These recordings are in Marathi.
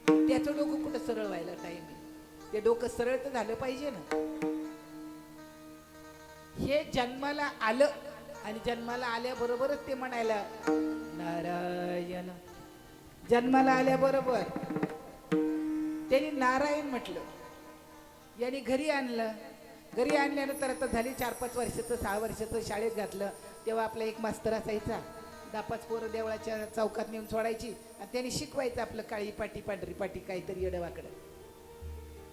त्याचं डोकं कुठं सरळ व्हायला टाइम आहे? ते डोकं सरळ तर झालं पाहिजे ना. हे जन्माला आलं आणि जन्माला आल्याबरोबरच ते म्हणायला नारायण. जन्माला आल्याबरोबर त्यांनी नारायण म्हटलं. यांनी घरी आणलं. घरी आणल्यानंतर आता झाली 4-5 वर्षाचं 6 वर्षाचं शाळेत घातलं. तेव्हा आपला एक मास्तर असायचा. 10-5 पोरं देवळाच्या चौकात नेऊन सोडायची आणि त्यांनी शिकवायचं आपलं काळी पाटी पांढरी पाटी काहीतरी येडवाकडं.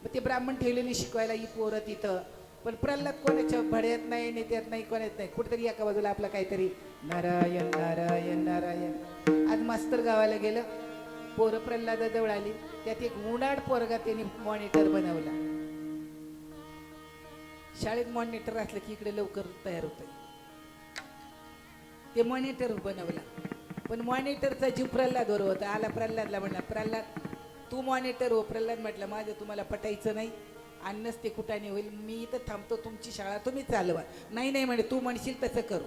मग ते ब्राह्मण ठेवलेली शिकवायला ही पोरं तिथं. पण प्रल्हाद कोणाच्या भड्यात नाही, नेत्यात नाही, कोणात नाही. कुठेतरी एका बाजूला आपला काहीतरी नारायण नारायण नारायण. आज मास्तर गावाला गेलं. पोरं प्रल्हादाजवळ आली. त्यात एक उन्हाळ पोरगा त्यांनी मॉनिटर बनवला. शाळेत मॉनिटर असलं की इकडे लवकर तयार होतं. ते मॉनिटर बनवला. पण मॉनिटरचा जीव प्रल्हादवर होता. आला प्रल्हादला म्हणला, प्रल्हाद तू मॉनिटर हो. प्रल्हाद म्हटलं माझं तुम्हाला पटायचं नाही. अन्नच ते कुठाने होईल. मी इथं थांबतो. तुमची शाळा तुम्ही चालवा. नाही नाही म्हणे, तू म्हणशील तसं करू.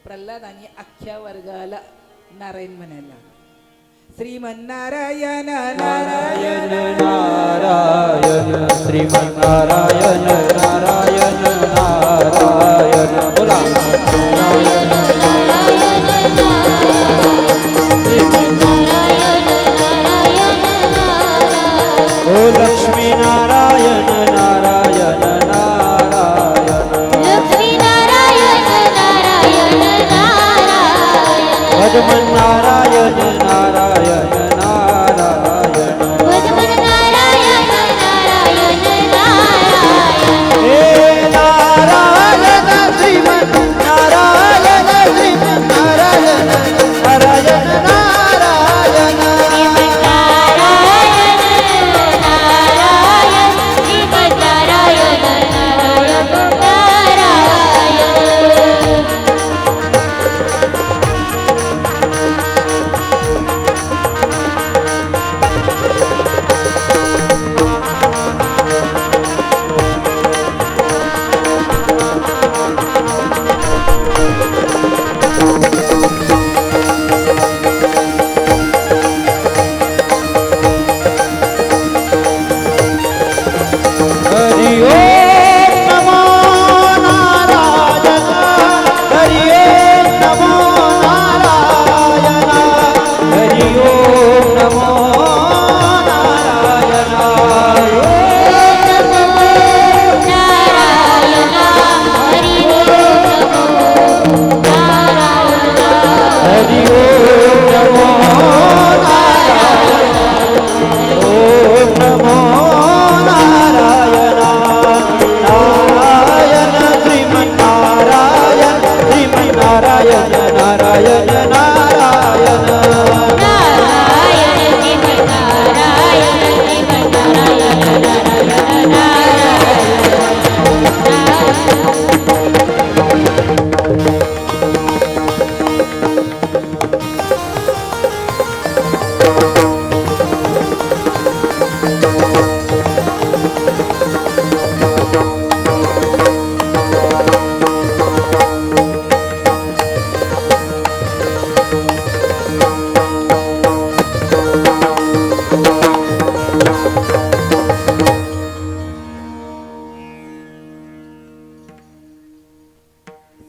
प्रल्हाद आणि अख्ख्या वर्गाला नारायण म्हणायला. श्रीमन्नारायण नारायण नारायण श्रीमन्नारायण नारायण नारायण. बोला नारायण ओ लक्ष्मी नारायण नारायण नारायण. लक्ष्मी नारायण नारायण नारायण. पद्म नारायण नारायण नारायण. पद्म नारायण नारायण नारायण. हे नारायण श्रीमन्नारायण श्रीमन्नारायण नारायण नारायण.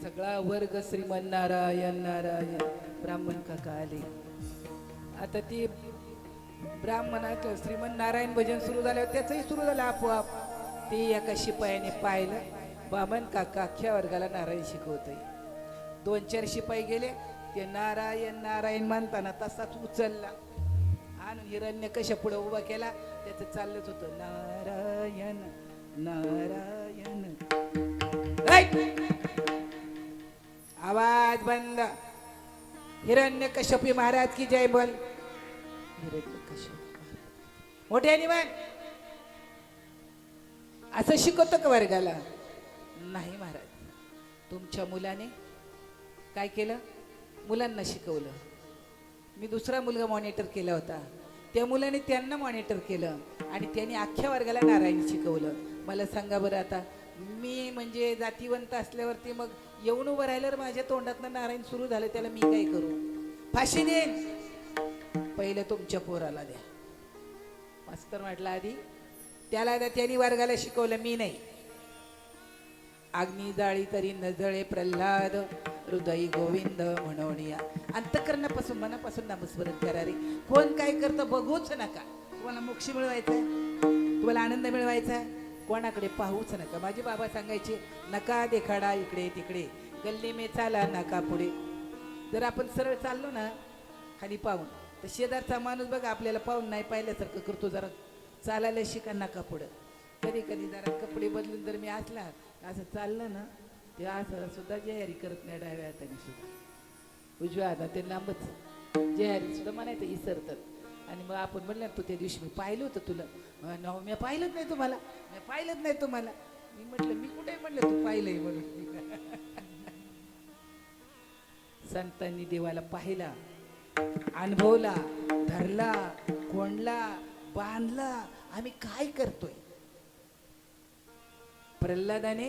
सगळा वर्ग श्रीमन्नारायण नारायण. ब्राह्मण काका आले. आता ती ब्राह्मणाचं श्रीमन्नारायण भजन सुरू झाल्यावर त्याचंही सुरू झालं आपोआप. ते एका शिपायाने पाहिलं. ब्राह्मण काका अख्ख्या वर्गाला नारायण शिकवतोय. 2-4 शिपाई गेले. ते नारायण नारायण म्हणताना तसाच उचलला आणि हिरण्यकश्यप उभा केला. त्याचं चाललंच होतं नारायण नारायण. आवाज बंद. हिरण्यकश्यपी महाराज की जय बोल. हिरण्यकश्यप मोठ्याने म्हण. असं शिकवतो का वर्गाला? नाही महाराज. तुमच्या मुलाने काय केलं? मुलांना शिकवलं. मी दुसरा मुलगा मॉनिटर केला होता. त्या मुलाने त्यांना मॉनिटर केलं आणि त्यांनी अख्ख्या वर्गाला नारायण शिकवलं. मला सांगा बरं, आता मी म्हणजे जातीवंत असल्यावरती मग येऊन उभं राहिल्यावर माझ्या तोंडातनं नारायण सुरू झालं, त्याला मी काय करू? फाशी देईन. पहिलं तुमच्या पोराला द्या. मास्तर म्हटलं आधी त्याला आता त्यांनी वर्गाला शिकवलं, मी नाही. अग्नी जाळी तरी न जळे प्रल्हाद, हृदयी गोविंद म्हणवणिया. अंतकरणापासून मनापासून नामस्मरण करा रे. कोण काय करतं बघूच नका. तुम्हाला मोक्ष मिळवायचा आहे, तुम्हाला आनंद मिळवायचा आहे, कोणाकडे पाहूच नका. माझे बाबा सांगायचे, नका देखाडा इकडे तिकडे, गल्ली में चाला नका पुढे. जर आपण सरळ चाललो ना खाली पाहून, तर शेजारचा माणूस बघा आपल्याला पाहून नाही पाहिल्यासारखं करतो. जरा चालायला शिका नका पुढं. कधी कधी जरा कपडे बदलून जर मी असला असं चाललं ना, ते असं सुद्धा जयारी करत नाही डाव्या हाताने सुद्धा, उजव्या हातात ते लांबच जयारी सुद्धा म्हणायचं इसरतात. आणि मग आपण म्हणलं तू त्या दिवशी मी पाहिलं होतं तुला. नाव मी पाहिलंच नाही तुम्हाला, मी पाहिलंच नाही तुम्हाला. मी म्हटलं मी कुठे म्हणलं तू पाहिलंय म्हणून. संतांनी देवाला पाहिला, अनुभवला, धरला, कोंडला, बांधला. आम्ही काय करतोय? प्रल्हादाने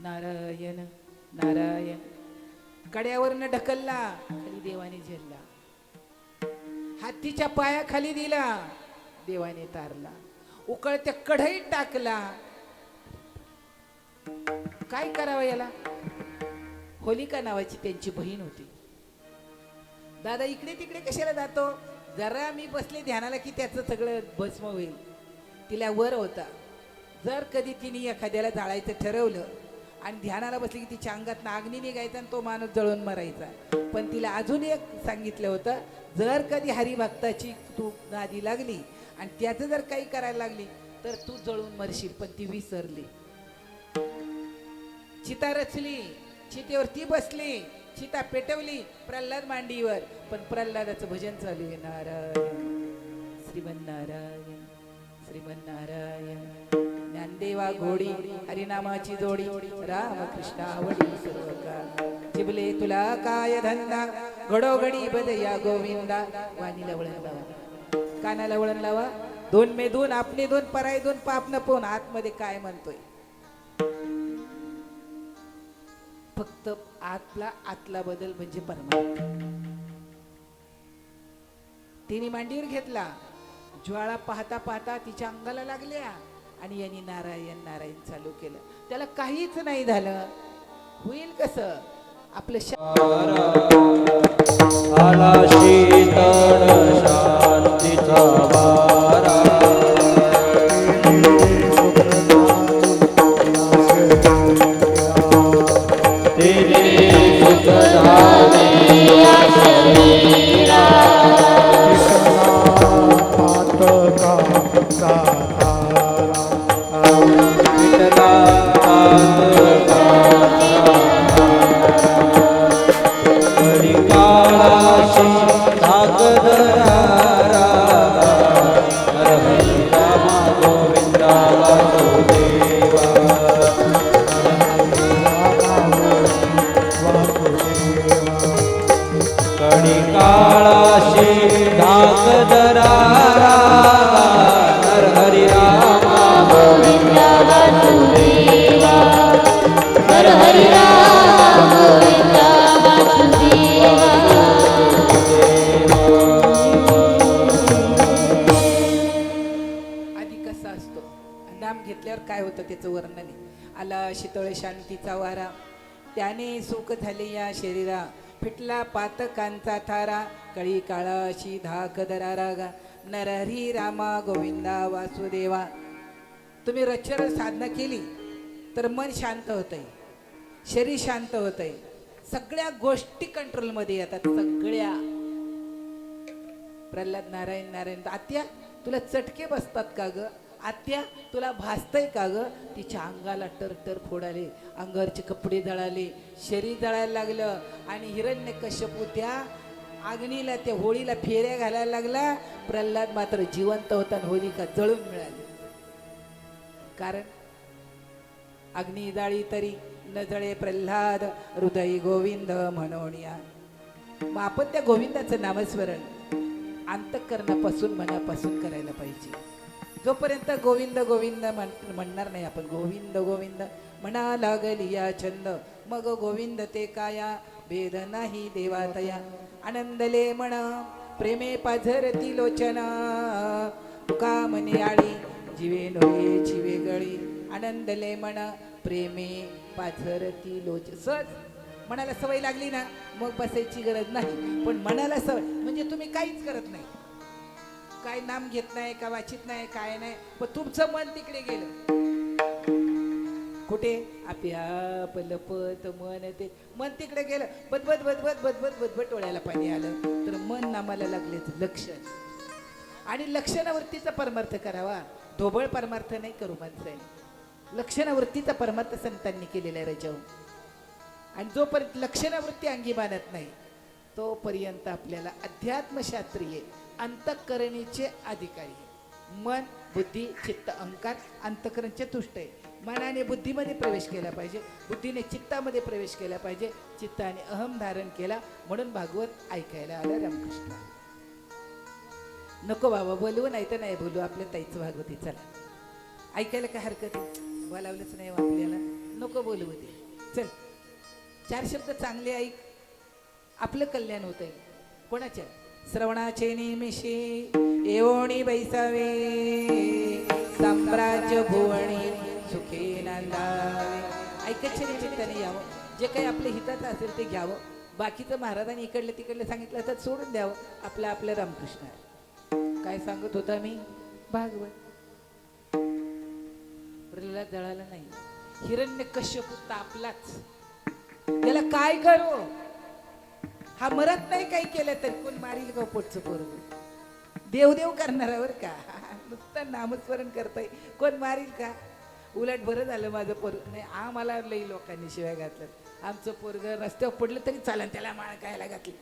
नारायण नारायण कड्यावरनं ढकलला, खाली देवाने झेलला. हातीच्या पायाखाली दिला, देवाने तारला. उकळत्या कढईत टाकला. काय करावं याला? होलिका नावाची त्यांची बहीण होती. दादा इकडे तिकडे कशाला जातो? जरा मी बसले ध्यानाला की त्याचं सगळं भस्म होईल. तिला वर होता. जर कधी तिने एखाद्याला जाळायचं ठरवलं आणि ध्यानाला बसली की तिच्या अंगात अग्नी निघायचा आणि तो माणूस जळून मरायचा. पण तिला अजून एक सांगितलं होतं, जर कधी हरिभक्ताची तू नादी लागली आणि त्याचं जर काही करायला लागली तर तू जळून मरशील. पण ती विसरली. चिता रचली, चितेवर ती बसली, चिता पेटवली, प्रल्हाद मांडीवर. पण प्रल्हादाचं भजन चालू आहे, नारायण श्रीमन्नारायण श्रीमन्नारायण. ज्ञानदेवा घोडी हरिनामाची जोडी, रामकृष्ण आवडी सर्व काळ. जिबले तुला काय धंदा, घडोघडी बदया गोविंदा. वाणीला वळण लावा, कानाला वळण लावा. दोन मे दोन, आपले दोन, पराय दोन, पाप न पोन. आतमध्ये काय म्हणतोय? फक्त आतला बदल म्हणजे परमात्मा. तिने मांडीवर घेतला. ज्वाळा पाहता पाहता तिच्या अंगाला लागल्या आणि यांनी नारायण नारायण चालू केलं. त्याला काहीच नाही झालं. होईल कसं? आपलं आला शीतळ शांतीचा वारा. तेरे सुख झाले या शरीरा. विठ्ठला हरी काळाशी धाक धरारा. हर हरी रामा गोविंदा वासुदेवा. कडी काळाशी धाक धरारा. हर हरी रामा गोविंदा वासुदेवा. हर हरि राम गोविंदा वासुदेवा. आधी कसा असतो? नाम घेतल्यावर काय होतं त्याचं वर्णन आहे. आला शीतळ शांतीचा वारा, त्याने सुख झाले या शरीरा. फिटला पातकांचा थारा, कळी काळाशी धाक दरारा. गा नरहरी रामा गोविंदा वासुदेवा. तुम्ही रचना साधना केली तर मन शांत होतंय, शरीर शांत होतंय, सगळ्या गोष्टी कंट्रोलमध्ये येतात. सगळ्या. प्रल्हाद नारायण नारायण. आत्या तुला चटके बसतात का ग? आत्या तुला भासतंय का ग? तिच्या अंगाला टरटर फोडाले, अंगावरचे कपडे जळाले, शरीर जळायला लागलं. आणि हिरण्यकश्यपू त्या अग्नीला, त्या होळीला फेऱ्या घालायला लागला. प्रल्हाद मात्र जिवंत होता आणि होलिका जळून मिळाली. कारण अग्नी जाळी तरी न जळे प्रल्हाद, हृदयी गोविंद म्हणवणिया. मग आपण त्या गोविंदाचं नामस्मरण अंतःकरणापासून मनापासून करायला पाहिजे. जोपर्यंत गोविंद गोविंद म्हणणार नाही आपण, गोविंद गोविंद म्हणा लागली या छंद, मग गोविंद ते काया, भेद नाही देवातया. आनंदले म्हणा प्रेमे पाझरती लोचना, तुका म्हणे आळी जीवे नोये जीवे गळी आनंदले मन प्रेमे पाझरती लोच. सहज मनाला सवय लागली ना मग बसायची गरज नाही. पण मनाला सवय म्हणजे तुम्ही काहीच करत नाही, काय नाम घेत नाही का वाचित नाही काय नाही, पण तुमचं मन तिकडे गेलं कुठे आप्याप लपत मन ते मन तिकडे गेलं बदबद बदबद बदबद बदबद डोळ्याला पाणी आलं तर मन नामाला लागलेच लक्षण. आणि लक्षणावरतीचा परमार्थ करावा, ढोबळ परमार्थ नाही करू माणसाने. लक्षणावृत्तीचा परमार्थ संतांनी केलेला आहे रजाऊ. आणि जोपर्यंत लक्षणावृत्ती अंगी बाणत नाही तोपर्यंत आपल्याला अध्यात्मशास्त्रीय अंतःकरणीचे अधिकारी आहे. मन बुद्धी चित्त अहंकार अंतःकरण चतुष्ट आहे. मनाने बुद्धीमध्ये प्रवेश केला पाहिजे, बुद्धीने चित्तामध्ये प्रवेश केला पाहिजे, चित्ताने अहम धारण केला. म्हणून भागवत ऐकायला आलं रामकृष्ण. नको बाबा बोलू नाही तर नाही बोलू, आपल्या ताईचं भागवती चला ऐकायला काय हरकत आहे, बोलावलंच नाही आपल्याला नको बोलू दे. चल 4 शब्द चांगले ऐक, आपलं कल्याण होत आहे. कोणाच्या श्रवणाचे निमिषे येवणी बैसावे साम्राज्य भुवणी सुखे नांदावे. ऐकायच्या निमित्ताने यावं, जे काही आपल्या हिताचं असेल ते घ्यावं. बाकीचं महाराजांनी इकडलं तिकडलं सांगितलं तर सोडून द्यावं. आपलं रामकृष्ण आहे. काय सांगत होता मी भागवत. प्रल्हाद जळाला नाही, हिरण्यकश्यप तापलाच, त्याला काय करू, हा मरत नाही काही केलं तर कोण मारील का पोटचं पोरग. देवदेव करणाऱ्यावर का नुसतं नामस्मरण करताय, कोण मारील का. उलट बरं झालं माझं पोरग नाही. आम्हाला लई लोकांनी शिवाय घातलं, आमचं पोरग रस्त्यावर पडलं तरी चालन, त्याला माळ खायला घातली.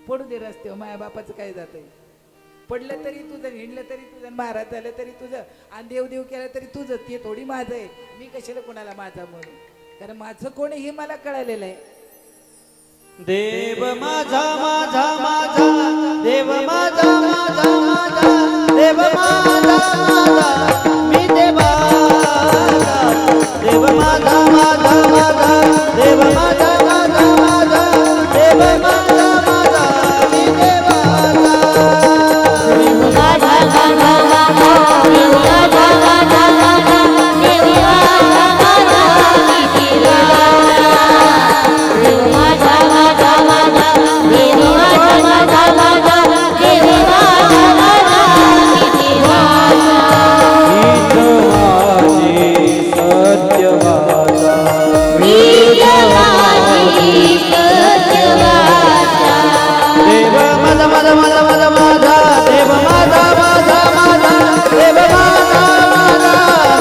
पडू दे रस्त्यावर, माझ्या बापाचं काय जातंय. पडलं तरी तुझं, हिंडलं तरी तुझं, महाराज झालं तरी तुझं, आणि देवदेव केलं तरी तुझं. ते थोडी माझं आहे, मी कशाला कोणाला माझा म्हणून, कारण माझं कोण हे मला कळालेलं आहे. देव माझा माझा माझा देव माझा माझा माझा देव माझा माझा मी देवाचा. देव माझा माझा माझा देव माझा माझा माझा देव माझा माझा मी देवाचा. देव माझा माझा माझा देव माझा माझा माझा देव माझा माझा मी देवाचा. देव माझा माझा माझा देव माझा माझा माझा देव माझा माझा मी देवाचा. हीच माझी सत्यवाचा. देव माझा माझा माझा माझा माझा देव माझा माझा माझा देव माझा माझा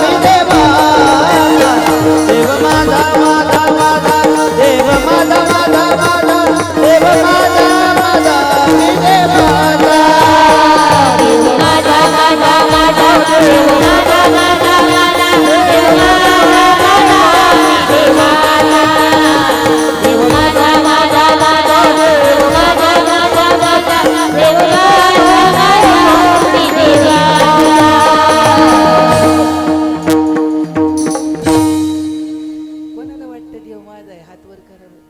मी देवाचा. देव माझा माझा माझा देव माझा माझा माझा देव माझा माझा मी देवाचा. देव माझा माझा माझा देव माझा माझा माझा देव माझा माझा मी देवाचा. देव माझा माझा माझा देव माझा माझा माझा देव माझा माझा मी देवाचा. कोणाला वाटतं देव माझा आहे, हात वर करावं.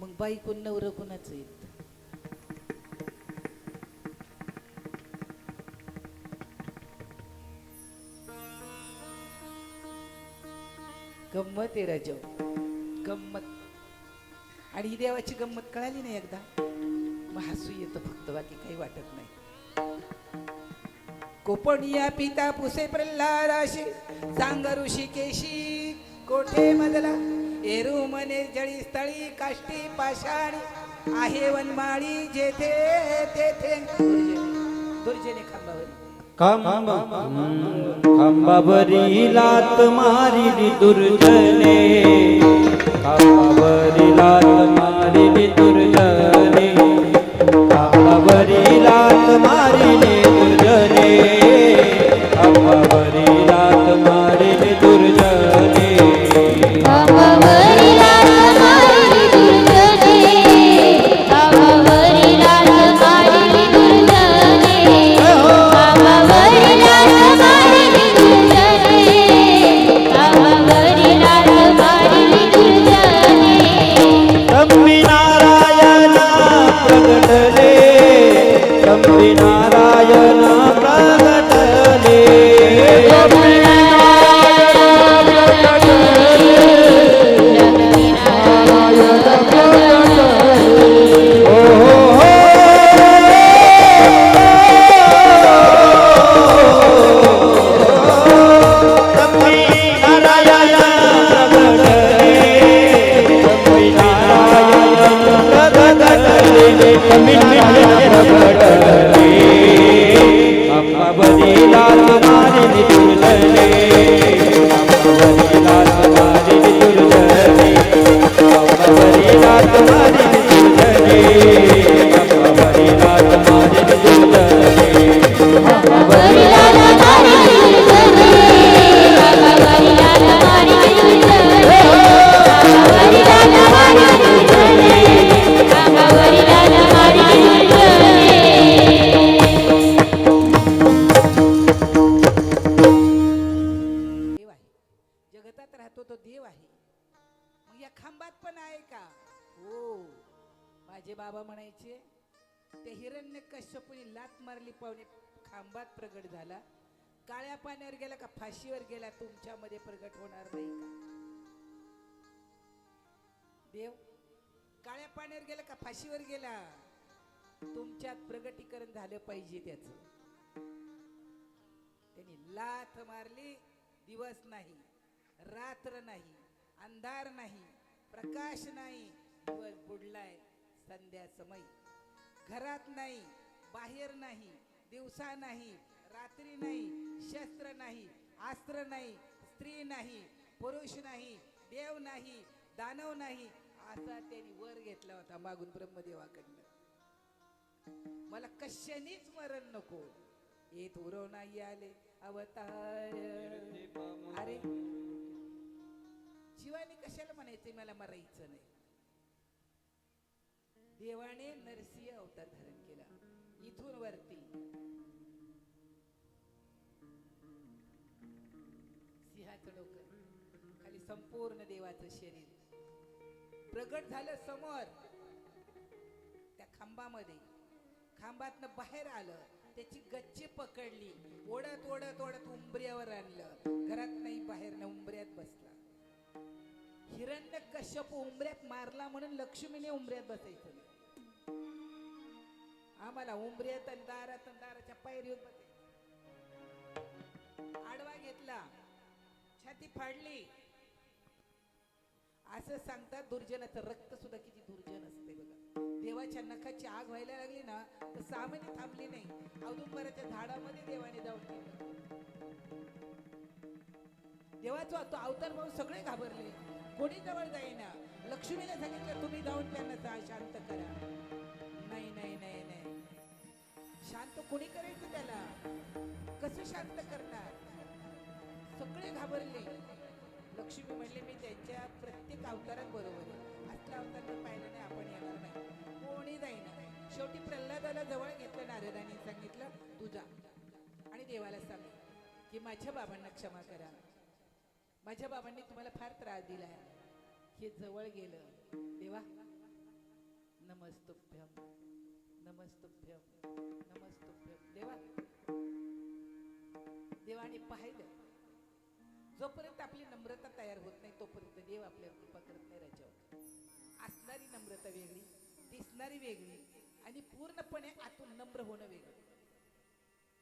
मग बाई कोण नवरं कोणाचं आहे. गंमत आहे राजव, गंमत. आणि ही देवाची गंमत कळाली नाही एकदा मग हसू येतं फक्त, बाकी काही वाटत नाही. कोपणिया पिता पुसे प्रल्हादाशी सांग ऋषिकेशी कोठे मजला एरू मने जळी स्थळी काष्टी पाषाणी आहे वनमाळी जेथे तेथे दुर्जने खांबावरी. खांबावरी लात मारिली दुर्जने. खांबावरी लात मारिली दुर्जने. खांबावरी लात मारिली दुर्जने. खांबावरी लात मारिली दुर्जने. खांबावरी लाथ मारिली दुर्जने. खांबावरी लाथ मारिली दुर्जने. खांबावरी लाथ मारिली दुर्जने. खांबावरी लाथ मारिली दुर्जने. तम्मी नारायण प्रगटले. तम्मी नारायण प्रगटले देव आहे, जगतात राहतो तो देव आहे. मग या खांबात पण आहे का? हो, माझे बाबा म्हणायचे ते हिरण्य कश्यपूने लात मारली पाहुणे खांबात प्रगट झाला. काळ्या पाण्यावर गेला का फाशीवर गेला तुमच्यामध्ये प्रगट होणार नाही का? देव काळ्या पाण्यावर गेला का फाशीवर गेला तुमच्यात प्रगटीकरण झालं पाहिजे त्याचं. त्यांनी लाथ मारली, दिवस नाही, रात्र नाही, अंधार नाही, प्रकाश नाही, दिवस बुडलाय, संध्या समय. घरात नाही, बाहेर नाही, दिवसा नाही, रात्री नाही, शस्त्र नाही, अस्त्र नाही, स्त्री नाही, पुरुष नाही, देव नाही, दानव नाही, असा त्यांनी वर घेतला होता मागून ब्रह्मदेवाकडनं. मला कशानेच मरण नको, येत उरव नाही आले अवतार. अरे जीवाने कशाला म्हणायचे मला मरायचं नाही. देवाने नरसिंह अवतार धारण केला. इथून वरती सिंहाचं डोकं, खाली संपूर्ण देवाचं शरीर प्रगट झालं समोर त्या खांबामध्ये. खांबातनं बाहेर आलं, त्याची गच्ची पकडली, ओढत ओढत ओढत उंबऱ्यावर आणलं. घरात नाही, बाहेर नाही, उंबऱ्यात बसला. हिरण्य कश्यप उंबऱ्यात मारला म्हणून लक्ष्मीने उंबऱ्यात बसायचं नाही. आम्हाला उंबऱ्यात आणि दारात आणि दाराच्या पायरीवर बसायचं. आडवा घेतला, छाती फाडली. असं सांगतात दुर्जनाचं रक्त सुद्धा किती दुर्जन असते बघा. देवाच्या नखाची आग व्हायला लागली ना तर सामान्य थांबली नाही. औदुंबराच्या झाडामध्ये देवाने जाऊन केलं. देवाचा तो अवतार पाहून सगळे घाबरले, कोणी जवळ जाईना. लक्ष्मीने सांगितलं तुम्ही जाऊन त्यांना शांत करा. नाही नाही नाही नाही, शांत कोणी करायचं त्याला? कसं शांत करणार? सगळे घाबरले. लक्ष्मी म्हणले मी त्यांच्या प्रत्येक अवतारात बरोबर आहे, असला अवतार जर पाहिलं नाही आपण येणार नाही. कोणी जाईना. शेवटी प्रल्हादाला जवळ घेतलं नारदांनी, सांगितलं तू जा आणि देवाला सांग की माझ्या बाबांना क्षमा करा, माझ्या बाबांनी तुम्हाला फार त्रास दिलाय. हे जवळ गेलं. देवा नमस्तुभ्यम नमस्तुभ्यम नमस्तुभ्यम. देवाने पाहिलं. जोपर्यंत आपली नम्रता तयार होत नाही तोपर्यंत देव आपल्यावर कृपा करत नाही. राजावर असणारी नम्रता वेगळी, दिसणारी वेगळी आणि पूर्णपणे आतून नम्र होणं वेगळं.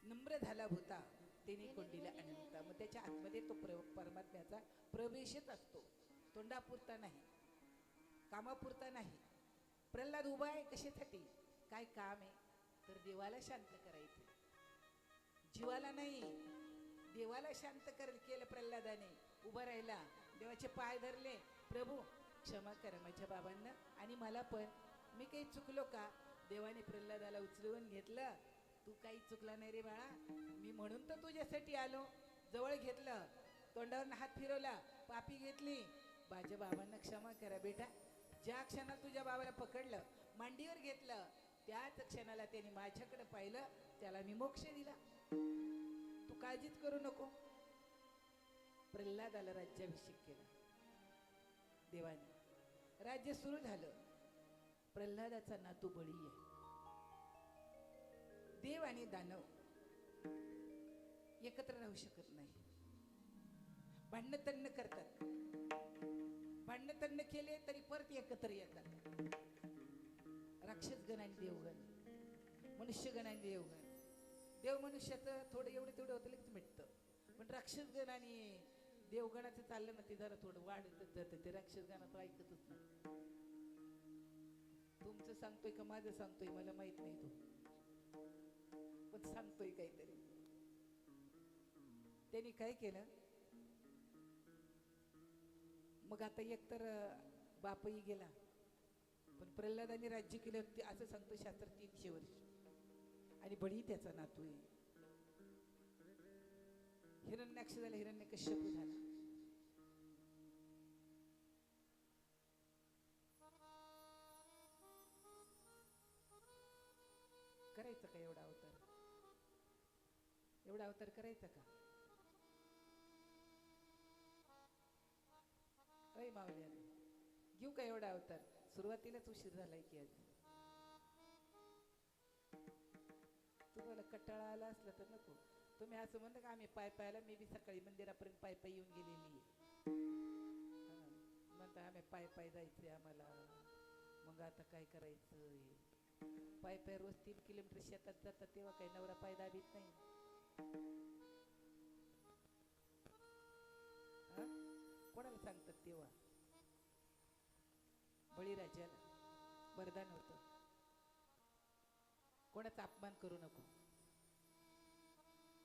नम्र झाला होता त्याने कोंडीला अनंता. मग त्याच्या आतमध्ये तो परमात्म्याचा प्रवेशच असतो. तोंडापुरता नाही, कामापुरता नाही. प्रल्हाद उभा आहे कशासाठी? काय काम आहे तर देवाला शांत करायचं, जीवाला नाही. देवाला शांत केलं प्रल्हादाने. उभा राहिला, देवाचे पाय धरले. प्रभू क्षमा करा माझ्या बाबांना आणि मला पण, मी काही चुकलो का? देवाने प्रल्हादाला उचलून घेतलं. तू काही चुकला नाही रे बाळा, मी म्हणून तर तुझ्यासाठी आलो. जवळ घेतलं, तोंडावर हात फिरवला, पापी घेतली. माझ्या बाबांना क्षमा करा बेटा. ज्या क्षणात तुझ्या बाबाला पकडलं, मांडीवर घेतलं, त्याच क्षणाला त्याने माझ्याकडे पाहिलं, त्याला मी मोक्ष दिला. तू काळजीच करू नको. प्रल्हादाला राज्याभिषेक केला देवाने. राज्य सुरू झालं. प्रल्हादाचा नातू बळी आहे. देव आणि दानव एकत्र राहू शकत नाही. भांडणं तंडणं करतात, भांडणं तंडणं केले तरी परत एकत्र येतात. राक्षसगण आणि देवगण, मनुष्यगण आणि देवगण. देव मनुष्याचं थोडं एवढं तेवढं होतं लगेच मिटतं, पण राक्षसगण आणि देवगणाचं चाललं ना ते जरा थोडं वाढतच जातं. ते राक्षसगणाचं ऐकतच नाही. तुमचं सांगतोय का माझं सांगतोय मला माहित नाही, तो पण सांगतोय काहीतरी. त्यांनी काय केलं मग आता एकतर बापही गेला, पण प्रल्हादाने राज्य केलं ते असं सांगतो शास्त्र 300 वर्ष. आणि बळी त्याचा नातू आहे. हिरण्याक्ष झाला, हिरण्यकश्यप झाला. करायचं का एवढा अवतार? एवढा अवतार करायचा का? अय मावल्या, घेऊ का एवढा अवतार? सुरुवातीलाच उशीर झालाय की आज. तुम्हाला कटाळा आला असला तर नको. तुम्ही असं म्हणता का आम्ही पाय पायला, मी बी सकाळी मंदिरापर्यंत पाय पाय येऊन गेलेली म्हणता आम्ही पाय पाय जायचंय आम्हाला. मग आता काय करायचं? पाय पाय रोज 3 किलोमीटर शेतात जातात तेव्हा काही नवरा पाय दाबीत नाही. कोणाला सांगतात तेव्हा? बळीराजाला वरदान होतं, कोणाचा अपमान करू नको.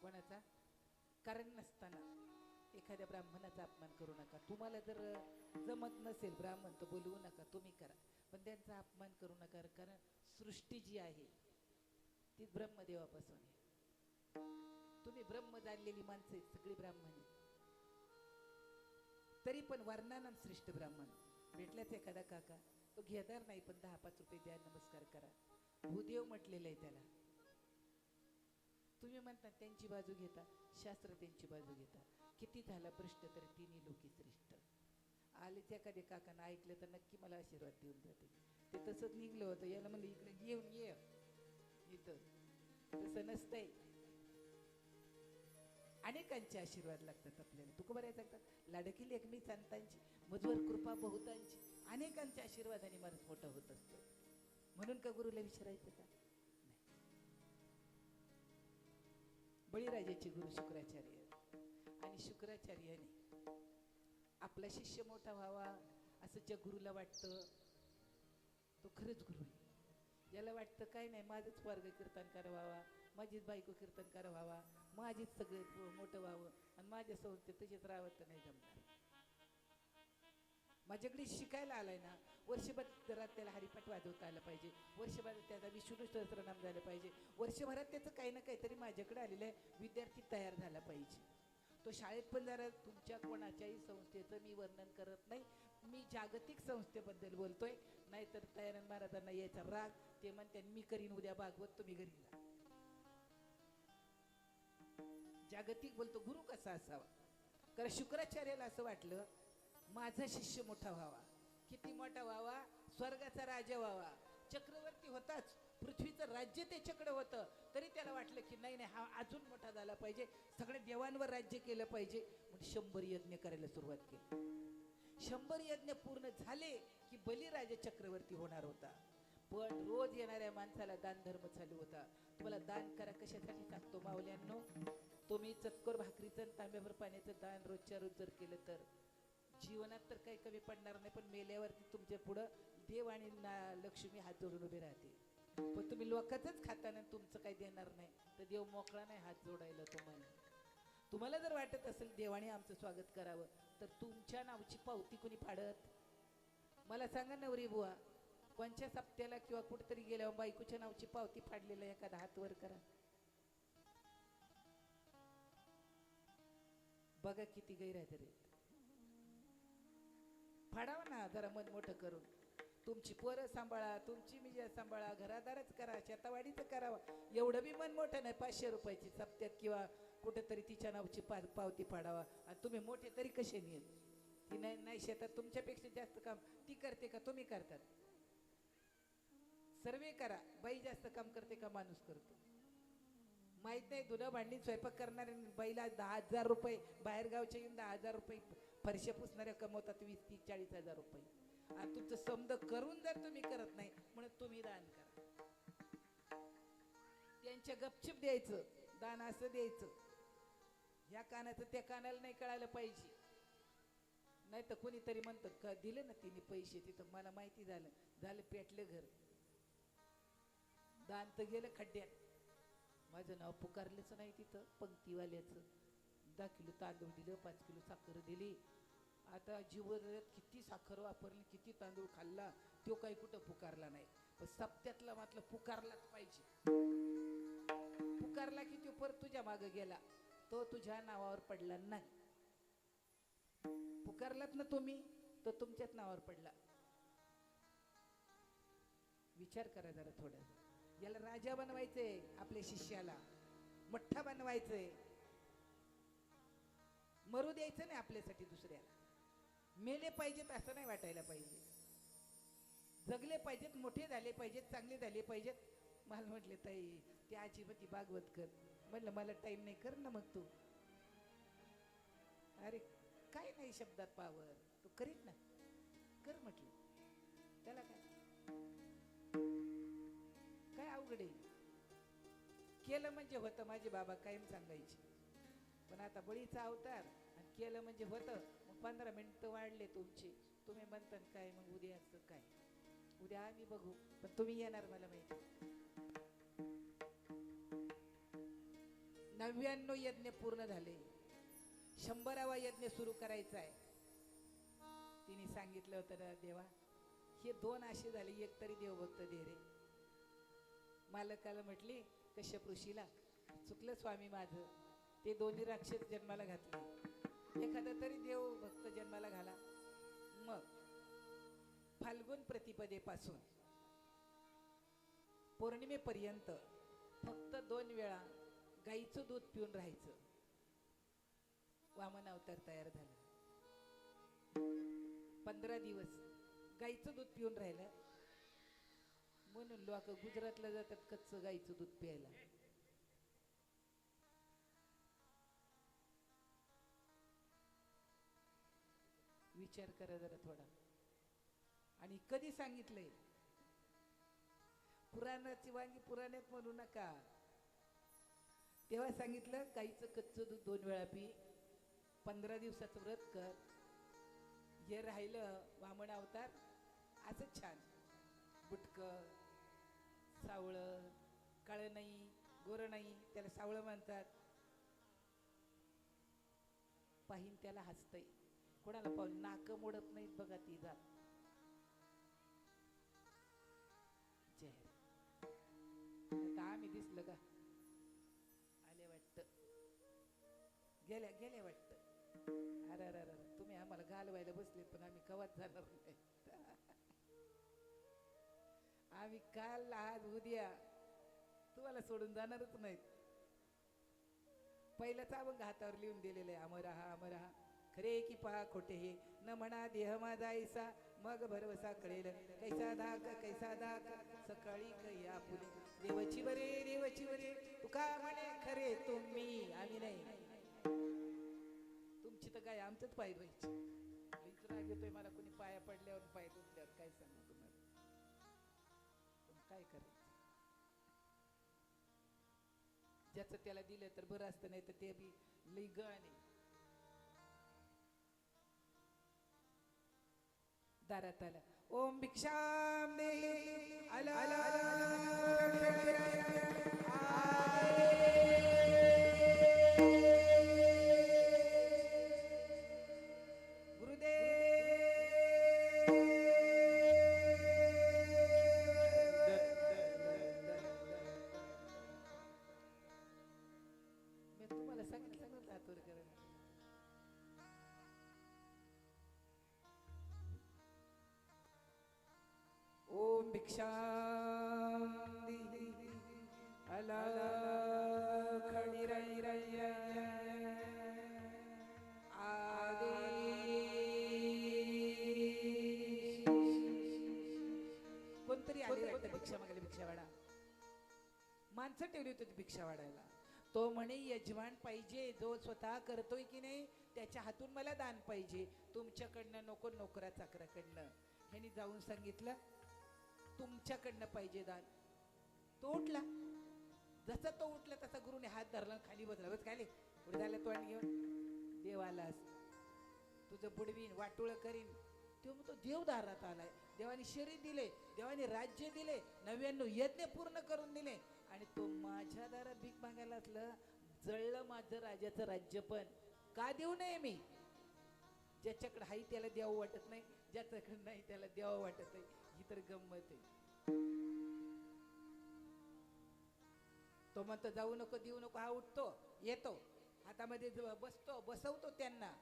कोणाचा? कारण नसताना एखाद्या ब्राह्मणाचा अपमान करू नका. तुम्हाला जर जमत नसेल ब्राह्मण तर बोलवू नका, तुम्ही करा, पण त्यांचा अपमान करू नका. कारण सृष्टी जी आहे ती ब्रह्मदेवापासून आहे. तुम्ही ब्रह्म जाणलेली माणसं सगळी ब्राह्मणी, तरी पण वर्णानं श्रेष्ठ ब्राह्मण भेटल्याच एखादा काका, तो घेणार नाही पण 10-5 रुपये द्या, नमस्कार करा. भूदेव म्हटलेलं आहे त्याला. तुम्ही म्हणता त्यांची बाजू घेता, शास्त्र त्यांची बाजू घेता. किती झाला भ्रष्ट तरी तिन्ही लोकी श्रेष्ठ. आलेच एखाद्या काकानं ऐकलं तर नक्की मला आशीर्वाद देऊन जाते. ते तसंच निघलं होतं. याला म्हणलं इकडे घेऊन ये, इथं तसं नसतंय. अनेकांचे आशीर्वाद लागतात आपल्याला. तुकोबाराय सांगतात, लाडकी लेखमी संतांची, मजवर कृपा बहुतांची. अनेकांच्या आशीर्वादाने माणूस मोठा होत असतो. म्हणून का गुरुला विचारायचं का? नाही. बळीराजाचे गुरु शुक्राचार्य, आणि शुक्राचार्याने आपला शिष्य मोठा व्हावा असं ज्या गुरुला वाटतं तो खरंच गुरु आहे. याला वाटतं काय नाही, माझंच वर्ग कीर्तनकार व्हावा, माझीच बायको कीर्तनकार व्हावा, माझीच सगळं मोठं व्हावं आणि माझ्या संस्थेत तसेच राहावं तर नाही जमणार. माझ्याकडे शिकायला आलाय ना, वर्षभरात त्याला हरिपाठ वाजवता आलं पाहिजे, वर्षभरात त्याचा विष्णू सहस्त्रनाम झालं पाहिजे, वर्षभरात त्याचं काही ना काहीतरी माझ्याकडे आलेलं आहे विद्यार्थी तयार झाला पाहिजे. तो शाळेत पण जरा तुमच्या कोणाच्याही संस्थेचं मी वर्णन करत नाही, मी जागतिक संस्थेबद्दल बोलतोय. नाहीतर दयानंद महाराजांना यायचा राग, ते म्हणते मी करीन उद्या भागवत, तुम्ही घरी जा. जागतिक बोलतो. गुरु कसा असावा? कारण शुक्राचार्याला असं वाटलं माझा शिष्य मोठा व्हावा. किती मोठा व्हावा? स्वर्गाचा राजा व्हावा. चक्रवर्ती होताच, पृथ्वीचं राज्य त्याच्याकडे होतं, तरी त्याला वाटलं की नाही नाही, हा अजून मोठा झाला पाहिजे, सगळ्या देवांवर राज्य केलं पाहिजे. म्हणून 100 यज्ञ करायला सुरुवात केली. 100 यज्ञ पूर्ण झाले की बलिराजा चक्रवर्ती होणार होता. पण रोज येणाऱ्या माणसाला दान धर्म चालू होता. तुम्हाला दान करा कशासाठी सांगतो माऊल्यांनो? तुम्ही चतकोर भाकरीचं तांब्याभर पाण्याचं दान रोजच्या रोज जर केलं तर जीवनात तर काही कमी पडणार नाही, पण मेल्यावरती तुमच्या पुढं देव आणि लक्ष्मी हात जोडून उभे राहते. पण तुम्ही लोकांचंच खाताना तुमचं काही देणार नाही तर देव मोकळा नाही हात जोडायला तुम्हाला. तुम्हाला जर वाटत असेल देवाने आमचं स्वागत करावं तर तुमच्या नावची पावती कोणी फाडत? मला सांगा नवरी बुवा, कोणच्या सप्त्याला किंवा कुठेतरी गेल्यावर बायकोच्या नावची पावती फाडलेलं एखादा हात वर करा बघा, किती गैरहजर आहेत. फाडावा ना जरा मन मोठं करून. तुमची पोरं सांभाळा, तुमची मिजा सांभाळा, घरादारच करा, शेतावाडीचं करावं. एवढं बी मन मोठं नाही. 500 रुपयाची सप्त्यात किंवा कुठेतरी तिच्या नावची पावती फाडावा. आणि तुम्ही मोठे तरी कसे नेल? ती नाही शेतात तुमच्यापेक्षा जास्त काम ती करते का तुम्ही करतात? सर्वे करा, बाई जास्त काम करते का माणूस करतो? माहित नाही धुणं भांडी स्वयंपाक करणाऱ्या बाईला 10,000 रुपये, बाहेर गावच्या येऊन 10,000 रुपये फरशा पुसणाऱ्या कमवतात 20-30-40,000 रुपये. आणि तुमचं समज करून जर तुम्ही करत नाही म्हणून तुम्ही दान करा. त्यांच्या गपचिप द्यायचं दान, असं द्यायचं. ह्या कानाचं त्या कानाला नाही कळायला पाहिजे. नाही तर कोणीतरी म्हणतं का दिले ना तिने पैसे, तिथं मला माहिती झालं, पेटलं घर, दान तर गेलं खड्ड्यात. माझं नाव पुकारलंच नाही तिथं पंक्तीवाल्याचं. 10 किलो तांदूळ दिलं, 5 किलो साखर दिली. आता जीवनात किती साखर वापरली, किती तांदूळ खाल्ला, तो काही कुठं पुकारला नाही. पण सप्त्यातला मात्र पुकारलाच पाहिजे. पुकारला की तो परत तुझ्या मागे गेला, तो तुझ्या नावावर पडला नाही. पुकारलात ना तुम्ही, तो तुमच्याच नावावर पडला. विचार करा जरा थोडं. याला राजा बनवायचंय, आपल्या शिष्याला मोठा बनवायचंय. मरू द्यायचं नाही आपल्यासाठी दुसऱ्याला. मेले पाहिजेत असं नाही वाटायला पाहिजे. जगले पाहिजेत, मोठे झाले पाहिजेत, चांगले झाले पाहिजेत. मला म्हटले ताई ती आजीबाती भागवत कर. म्हटलं मला टाइम नाही, कर ना मग तू. अरे काय नाही शब्दात पावर, तू करीत ना, कर म्हटलं. त्याला काय अवघड आहे. केलं म्हणजे होतं, माझे बाबा कायम सांगायचे. पण आता बळीचा अवतार आणि केलं म्हणजे होतं. मग 15 मिनिटं वाढले तुमचे. तुम्ही म्हणता काय मग उद्या असं काय, उद्या आम्ही बघू, पण तुम्ही येणार मला माहिती. 99 यज्ञ पूर्ण झाले, 100वा यज्ञ सुरू करायचा आहे. तिने सांगितलं होतं ना देवा, हे 2 असे झाले, एक तरी देवभक्त दे रे. मालकाला म्हटली कश्यप ऋषीला, चुकलं स्वामी माझं, ते 2 राक्षस जन्माला घातले, एखादा तरी देवभक्त जन्माला घाला. मग फाल्गुन प्रतिपदेपासून पौर्णिमेपर्यंत फक्त 2 वेळा गाईचं दूध पिऊन राहायचं. वामन अवतार तयार झाला. 15 दिवस गाईचं दूध पिऊन राहिलं म्हणून लोक गुजरातला जातात कच्चं गाईचं दूध प्यायला. विचार करा जरा थोडा. आणि कधी सांगितलंय? पुराणाची वांगी पुराण्यात म्हणू नका. तेव्हा सांगितलं गाईचं कच्चं दूध 2 वेळा पी, 15 दिवसाचं व्रत कर. हे राहिलं वामन अवतार असं छान बुटकं, सावळं, काळं नाही, गोरं नाही, त्याला सावळं म्हणतात. पाहिन त्याला हसतय, कोणाला पाहून नाक मोडत नाहीत बघा ती जात. जय. आता आम्ही दिसलं का? आले वाटत, गेल्या वाटत. अरे अरे अरे, तुम्ही आम्हाला घालवायला बसले, पण आम्ही कवाच जाणार नाही. आम्ही काल आज उद्या तुम्हाला सोडून जाणारच नाहीत. पहिलाच अभंग हातावर लिहून दिलेलं आहे, अमर हा अमर हा, खरे की पहा खोटे हे, न म्हणा देह माझा ऐसा, मग भरवसा कळेल कैसा धाक सकाळी कैया फुले. देवची बरे तुका म्हणे खरे तुम्ही, आम्ही नाही. तुमची तर काय आमचंच पाय व्हायची. लईच राग येतोय मला कोणी पाया पडल्यावर पाय दुखल्यावर. काय सांगू तुम्हाला, काय करायचं. ज्याचं त्याला दिलं तर बरं असतं, नाही तर ते बी लई गण. दारात आला, ओम भिक्षाम दे, आला कोणतरी आले वाटतं भिक्षा मागायला. भिक्षावाडा माणसं ठेवली होती भिक्षा वाढायला. तो म्हणे यजमान पाहिजे, जो स्वतः करतोय की नाही त्याच्या हातून मला दान पाहिजे, तुमच्याकडनं नको, नोकरा चाकराकडनं. ह्यांनी जाऊन सांगितलं तुमच्याकडनं पाहिजे दान. तो उठला. जसा तो उठला तसा गुरुने हात धरला, खाली बसला. बस खाली, पुढे झालं तोंड घेऊन. देवालास तुझं बुडवीन, वाटोळ करीन. तो म्हणतो देव दारात आलाय, देवाने शरीर दिले, देवाने राज्य दिले, 99 यज्ञ पूर्ण करून दिले, आणि तो माझ्या दारात भीक मागायला असलं. जळलं माझं राजाचं राज्य, पण का देऊ नये मी? ज्याच्याकडे हाई त्याला द्यावं वाटत नाही, ज्याच्याकडे नाही त्याला द्यावं वाटत नाही. ही तर गंमत आहे. तो म्हणतो जाऊ नको, देऊ नको. हा उठतो, येतो, हातामध्ये बसतो, बसवतो त्यांना,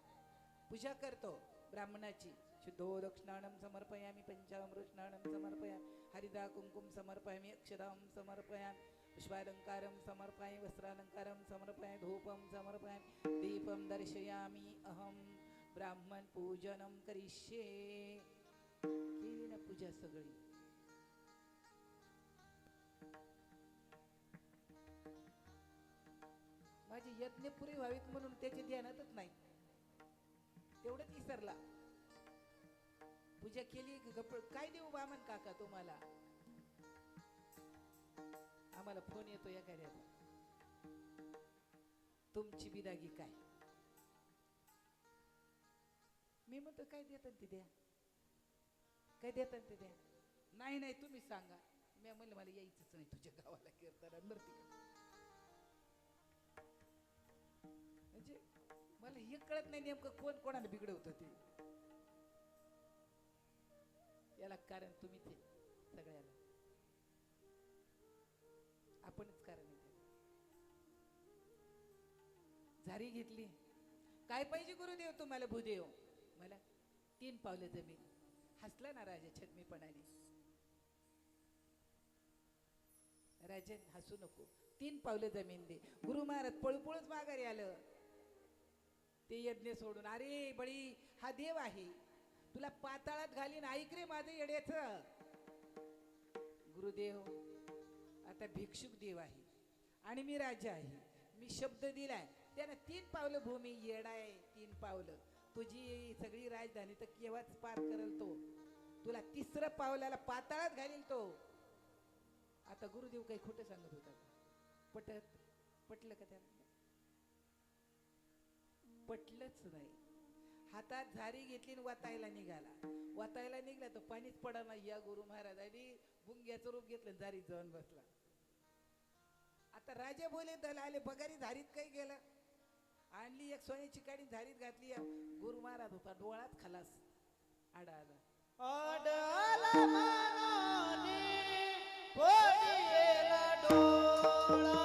पूजा करतो ब्राह्मणाची. शुद्धो दक्षिणानं समर्पयामी, पंचामृत स्नानं समर्पयामी, हरिदा कुंकुम समर्पयामी, अक्षदां समर्पयामी, पुष्पालंकारं समर्पयामि, वस्त्रालंकारं समर्पयामि, धूपं समर्पयामि, दीपं दर्शयामि. अहम ब्राह्मण पूजनं करिष्ये. केली ना पूजा सगळी. माझी यज्ञ पुरी व्हावीत म्हणून त्याच्या ध्यानातच नाही, तेवढंच विसरला. पूजा केली. काय देऊ बामन काका तुम्हाला? आम्हाला फोन येतो एखाद्याचा, तुमची बिदागी काय? मी म्हणतो काय देतात ते द्या, काय देतात ते द्या. नाही नाही तुम्ही सांगा. मी म्हणलं मला यायचंच नाही तुझ्या गावाला कीर्तनात, नरती. म्हणजे मला हे कळत नाही नेमकं कोण कोणाला बिघडवतं ते. याला कारण तुम्हीच आहे, सगळ्याला आपणच कारण आहे. झारी घेतली. काय पाहिजे गुरुदेव तुम्हाला? भूदेव. मला 3 पावलं जमीन. हसला ना राजा छद्मीपणाने. राजन हसू नको, 3 पावलं जमीन दे. गुरु महाराज पळपळच माघारी आलं. ते यज्ञ सोडून. अरे बळी, हा देव आहे, तुला पाताळात घालीन, ऐक रे माझं येड्याचं. गुरुदेव आता भिक्षुक देव आहे आणि मी राजा आहे, मी शब्द दिलाय. त्यानं 3 पावलं भूमी. येडाय, 3 पावलं. तुझी सगळी राजधानी तर केव्हाच पार करल तो. तुला 3रं पावलाला पाताळात घालील तो. आता गुरुदेव काही खोटं सांगत होता? पटलं का त्याला? पटलंच नाही. हातात झारी घेतली आणि वातायला निघाला. वातायला निघला तर पाणीच पडा नाही. या गुरु महाराजांनी भुंग्याचं रूप घेतलं, झारीत जाऊन बसला. आता राजा बोले दल आले, बगारी झारीत काही गेलं. आणली एक सोन्याची काडी, झारीत घातली. गुरु महाराज होता डोळात खलास. आडा आला. आडला मनाने फोडिला डोळा.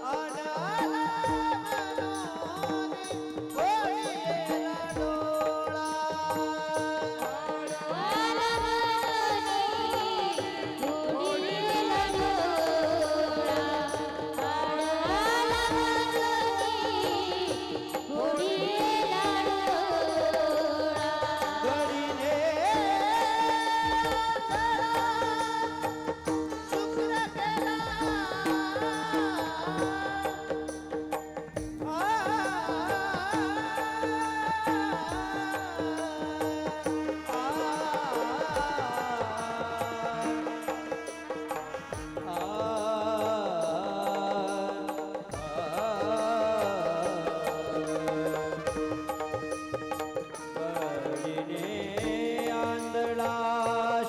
आडला मनाने फोडिला डोळा.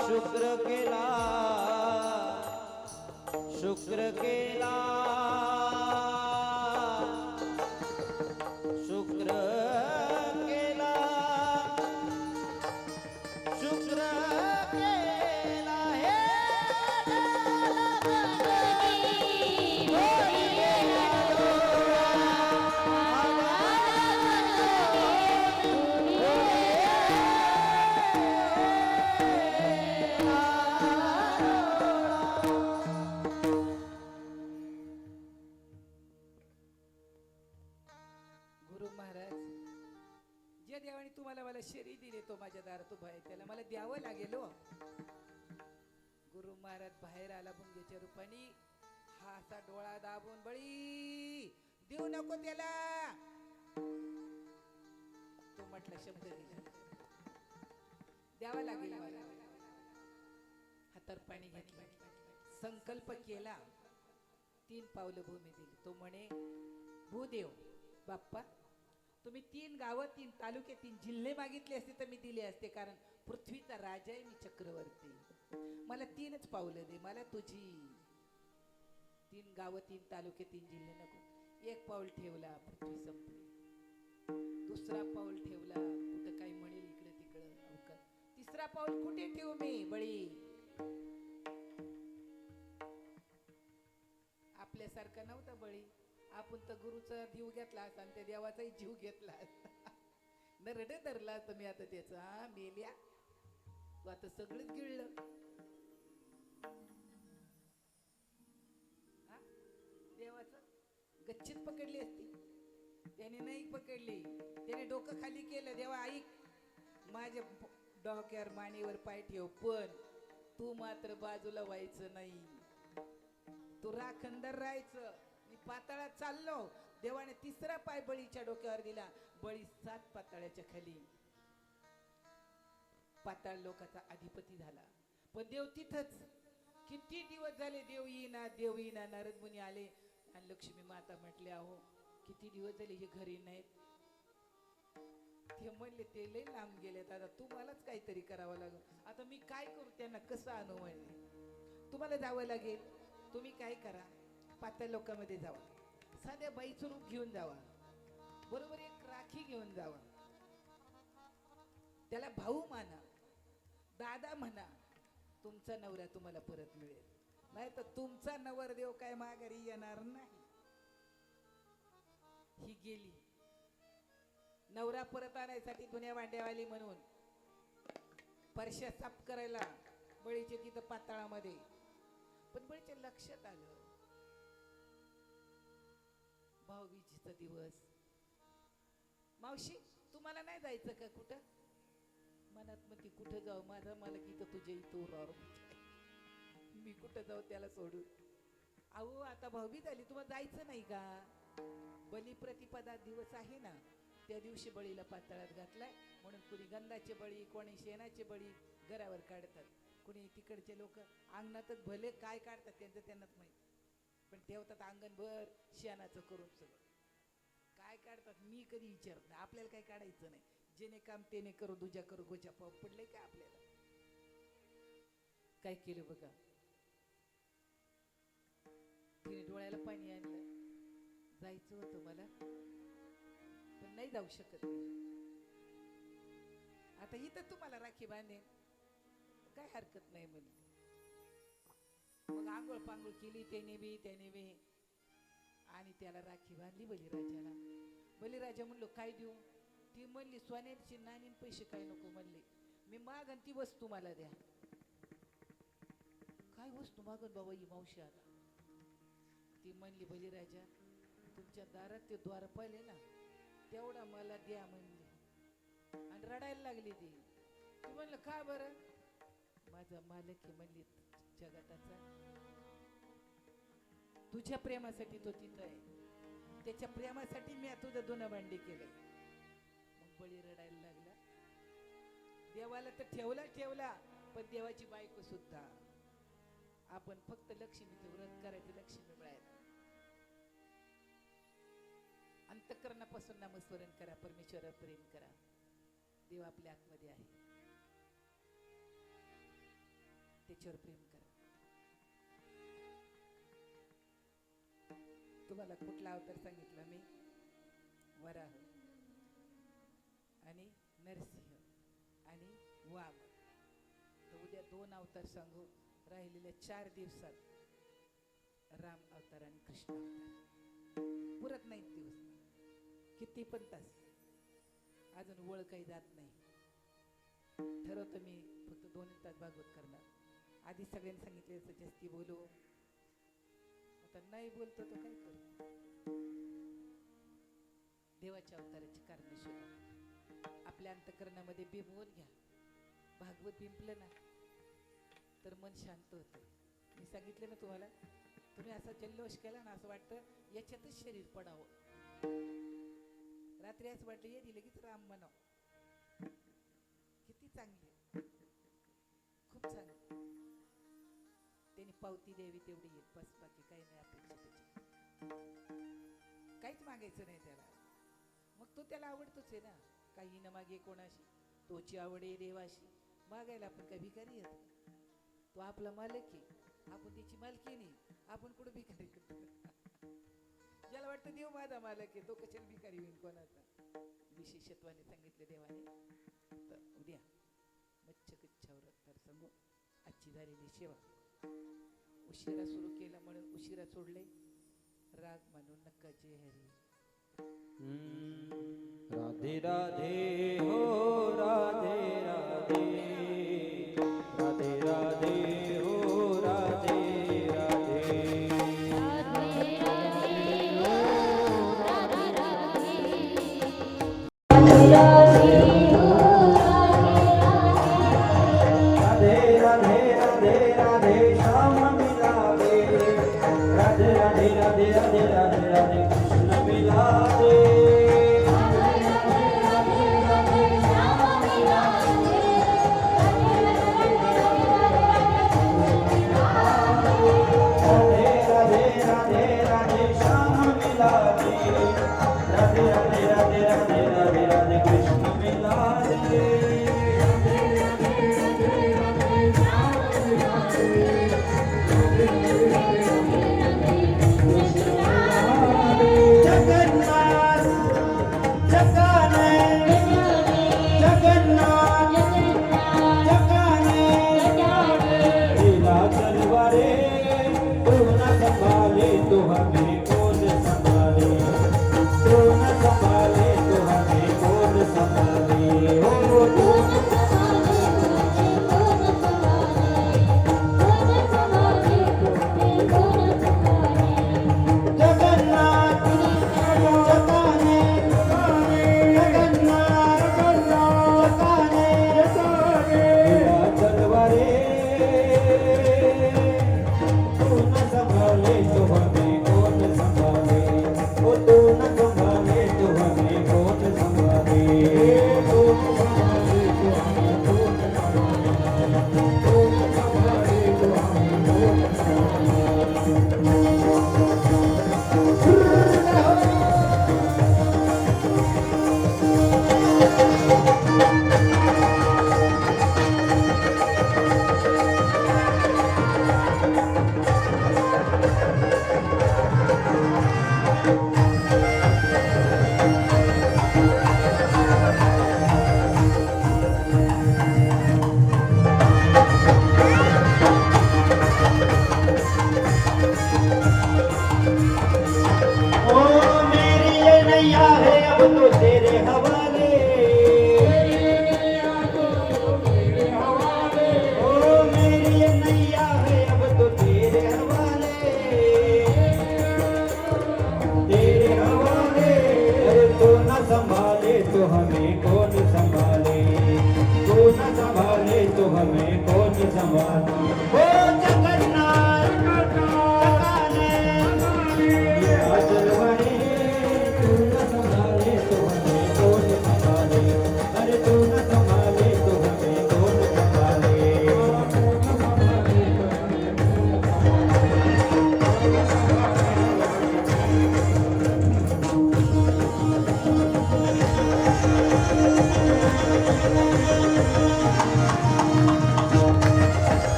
शुक्र केला, शुक्र केला, शुक्र केला, शुक्र केला. हे मला शरीर दिले, तो माझ्या दारात उभा आहे, त्याला मला द्यावं लागेल. गुरु महाराज बाहेर आला भुंगेच्या रूपाने. हा असा डोळा दाबून, बळी नको त्याला. तो म्हटला शब्द दिला, द्यावा लागेल मला. हातात पाणी घेतलं, संकल्प केला, 3 पावलं भूमी दिली. तो म्हणे, भूदेव बाप्पा, तुम्ही 3 गावं, 3 तालुके, 3 जिल्हे मागितले असते तर मी दिले असते, कारण पृथ्वीचा राजा आहे मी, चक्रवर्ती. मला 3च पावलं दे, मला तुझी 3 गावं, 3 तालुके, 3 जिल्हे नको. 1 पाऊल ठेवला, पृथ्वी संपली. 2रा पाऊल ठेवला, कुठं काही म्हणेल इकडे तिकडं अवकाळ. 3रा पाऊल कुठे ठेवू मी, बळी. आपल्यासारखा नव्हता बळी. आपण तर गुरुचा जीव घेतला असता आणि त्या देवाचाही जीव घेतला असता. नरड धरला असता मी आता त्याचा. मेल्या तू आता सगळंच गिळलं. देवाचं गच्चीत पकडली असती, त्याने नाही पकडली. त्याने डोकं खाली केलं. देवा ऐक, माझ्या डोक्यावर मानेवर पाय ठेव, पण तू मात्र बाजूला व्हायचं नाही. तू राखणदार राहायचं. मी पाताळात चाललो. देवाने 3रा पाय बळीच्या डोक्यावर दिला. बळी 7 पाताळाच्या खाली पाताळ लोकाचा अधिपती झाला. पण देव तिथंच. किती दिवस झाले देव येईना, देव येईना. नारद मुनी आले आणि लक्ष्मी माता म्हटले, अहो किती दिवस झाले हे घरी नाहीत. ते म्हणले, ते लय लांब गेलेत, आता तुम्हालाच काहीतरी करावं लागेल. आता मी काय करू, त्यांना कसं आणू? म्हणले, तुम्हाला जावं लागेल. तुम्ही काय करा, पाताळ लोकांमध्ये जावा, साध्या बाईचं रूप घेऊन जावा, बरोबर 1 राखी घेऊन जावा, त्याला भाऊ माना, दादा म्हणा. तुमचा नवरा तुम्हाला परत मिळेल, नाही तर तुमचा नवरदेव काय माघारी येणार नाही. ही गेली. नवरा परत आणायसाठी दुनिया भांड्यावाली म्हणून परश्या साफ करायला बळीचे तिथं पाताळामध्ये. पण बळीच्या लक्षात आलं, भाऊबीजेचा दिवस. मावशी तुम्हाला नाही जायचं का कुठं? मनात म्हणते, कुठं जाऊ, माझा मला की तर तुझ्या इथं उरावर मी कुठं जाऊ त्याला सोडून. अहो आता भाऊबीज आली, तुम्हाला जायचं नाही का? बलिप्रतिपदा दिवस आहे ना, त्या दिवशी बळीला पाताळात घातलाय. म्हणून कुणी गंधाचे बळी, कोणी शेणाचे बळी घरावर काढतात. कुणी तिकडचे लोक अंगणातच भले काय काढतात त्यांचं त्यांनाच माहित, पण ठेवतात अंगणभर शेणाचं करून सगळं. काय काढतात मी कधी विचारत नाही. आपल्याला काय काढायचं नाही. जेने काम तेने करू, दुजा करू, गोच्या पाव पडले का आपल्याला. काय केलं बघा, तिने डोळ्याला पाणी आणलं. जायचं होतं मला, पण नाही जाऊ शकत नाही. आता इथं तुम्हाला राखी बांधेन, काय हरकत नाही म्हणली. मग आंघोळ पांघोळ केली त्याने बी आणि त्याला राखी बांधली बलिराजाला. बलिराजा म्हणलो, काय देऊ? ती म्हणली, सोन्याची नाणी पैसे काय नको म्हणले, मी मागन ती वस्तू मला द्या. काय वस्तू मागन बाबा ही मावशी? आता ती म्हणली, बलिराजा तुमच्या दारात ते द्वारपाल आहे ना, तेवढा मला द्या म्हणली. आणि रडायला लागली ती. ती म्हणलं, का बरं? माझा मालक आहे म्हणली जगताचा, तुझ्या प्रेमासाठी तो तिथं आहे, त्याच्या प्रेमासाठी मी तुझं धुणं भांडी केलंय. मग बळी रडायला लागला. देवाला तर ठेवला, पण देवाची बायको सुद्धा. आपण फक्त लक्ष्मीचं व्रत करायचं, लक्ष्मी मिळायला. अंतःकरणापासून नामस्मरण करा, परमेश्वरावर प्रेम करा. देव आपल्या आतमध्ये आहे, त्याच्यावर प्रेम करा. तुम्हाला कुठला अवतार सांगितला मी? वराह आणि नरसिंह आणि वाघ. तर उद्या 2 अवतार सांगू. राहिलेल्या 4 दिवसात राम अवतार आणि कृष्ण अवतार. पुरत नाहीत दिवस, किती पण तास. अजून वळ काही जात नाही. ठरवतं मी फक्त 2 तास भागवत करणार. आधी सगळ्यांनी सांगितले जास्ती बोलू, आता नाही बोलतो तर काय करू? देवाच्या अवताराची कारण शोधा. आपल्या अंतःकरणामध्ये बिंबवून घ्या. भागवत बिंबलं ना तर मन शांत होतं. मी सांगितलं ना तुम्हाला, तुम्ही असा जल्लोष केला ना, असं वाटतं याच्यातच शरीर पडावं. रात्री असं वाटलं ये लगेच राम म्हणाव. किती चांगली, खूप चांगली. त्यांनी पावती द्यावी तेवढी येत, बस बाकी काही नाही अपेक्षा त्याची. काहीच मागायचं नाही त्याला. मग तो त्याला आवडतोच आहे ना. काही न मागे कोणाशी, तोची आवडे देवाशी. मागायला आपण काही भिकारी येत. तो आपला मालक आहे, आपण त्याची मालकी नाही. आपण कुठं भिकारी करतो. ज्याला वाटतं देव माझा मालक आहे, तो कशाला भिकारी होईल कोणाचा. विशेषत्वाने सांगितलं देवाने. तर उद्या मच्छ गच्छावर तर सांगू आजची झालेली सेवा. उशिरा सुरू केलं म्हणून उशिरा सोडले, राग म्हणून नका जय हरी. राधे राधे हो राधे राधे, राधे राधे हो राधे राधे. राधे राधे राधे राधे श्याम मिलावे, राधे राधे राधे राधे राधे राधे कृष्ण मिलावे. राधे राधे राधे राधे श्याम मिलावे, राधे राधे राधे राधे राधे राधे कृष्ण मिलावे. जगन्नाथ जगाने, जगन्नाथ जगाने, लीला तलवारे तू न संभाले तो हमें कौन संभाले, तू न संभाले तो हमें कौन संभाले. हो तू जगन्नाथ जगाने, जगन्नाथ जगाने, लीला तलवारे तू न संभाले तो हमें कौन संभाले, ओ तू न संभाले तो हमें कौन संभाले. तू न संभाले तो हमें कौन संभाले, तू न संभाले तो हमें कौन संभाले. ओ मेरी ये नैया है अब तो तेरे हवाले, ओ मेरी ये नैया है अब तो तेरे हवाले, तेरे हवाले. अरे तू न संभाले तो हमें कौन संभाले, तू न संभाले तो हमें कौन संभाले. ओ जगन्नाथ जगाने, लीला तलवारे तू न संभाले तो हमें कौन संभाले, अरे तू न संभाले तो हमें कौन संभाले.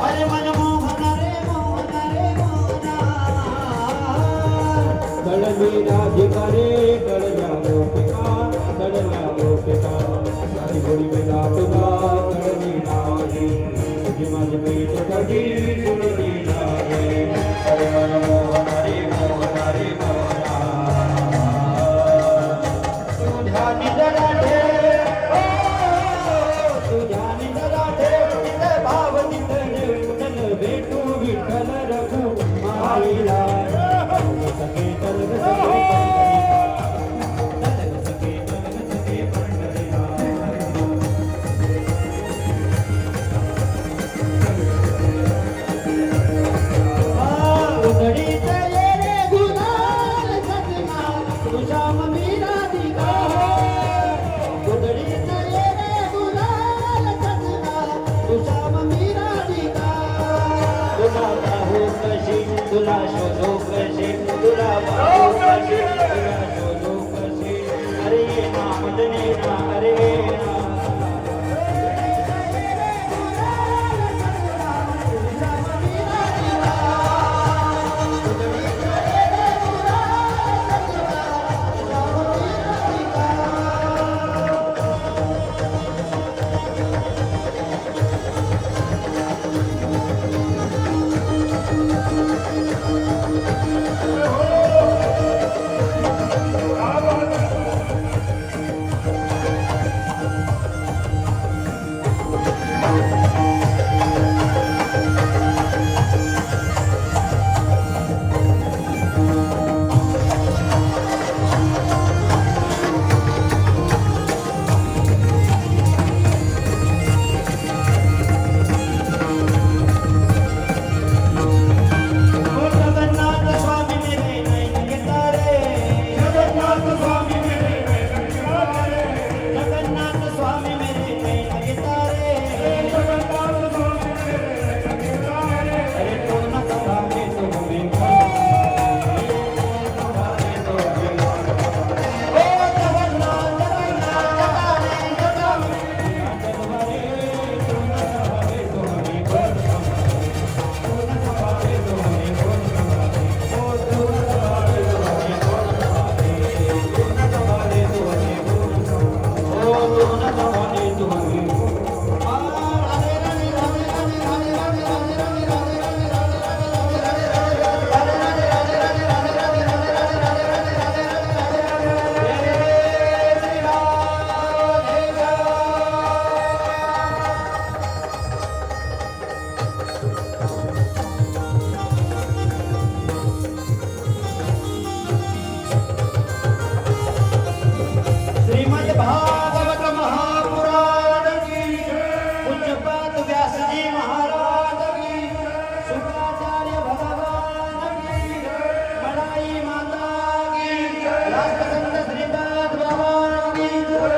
अरे मनमोहन रे मोहन रे मोहना, कळली राधिकारे कळल्या गोपिका, कळल्या गोपिका. सारी गोडी वेला तुला कळली नाही, तुझी माझी पेट कधी जुळली नाही. अरे मनमोहन रे मोहन रे मोहना, तुझ्या निजरा ठेव, तुझ्या निजरा ठेव, तिथे भाव तिथे विठ्ठल भेटू विठ्ठल रघु गुदडीत ये रे गुलाल सजना तुझ्या मी राधिका गुदडीत ये रे गुलाल सजना तुझ्या मी राधिका तुला पाहू कशी तुला शोधू कशी तुला पाहू कशी तुला शोधू कशी अरे ये ना मदने ना अरे ना श्रीमद् भागवत महापुराण की पूज्यपाद व्यास जी महाराज की शुक्राचार्य भगवान की मड़ाई माता की राष्ट्रसंत श्रीपाद भगवान की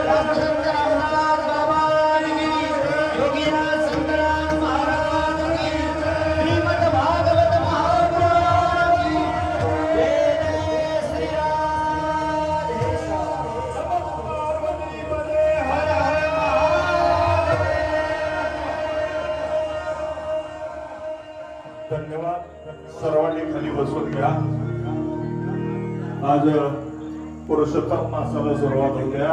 राष्ट्रसंत रामनाथ भगवान की योगीराज शंकराचार्य महाराज की श्रीमद् भागवत महापुराण की जय जय श्री राधे धन्यवाद. सर्वांनी खाली बसून घ्या. आज पुरुषोत्तम मासाला सुरुवात होत्या.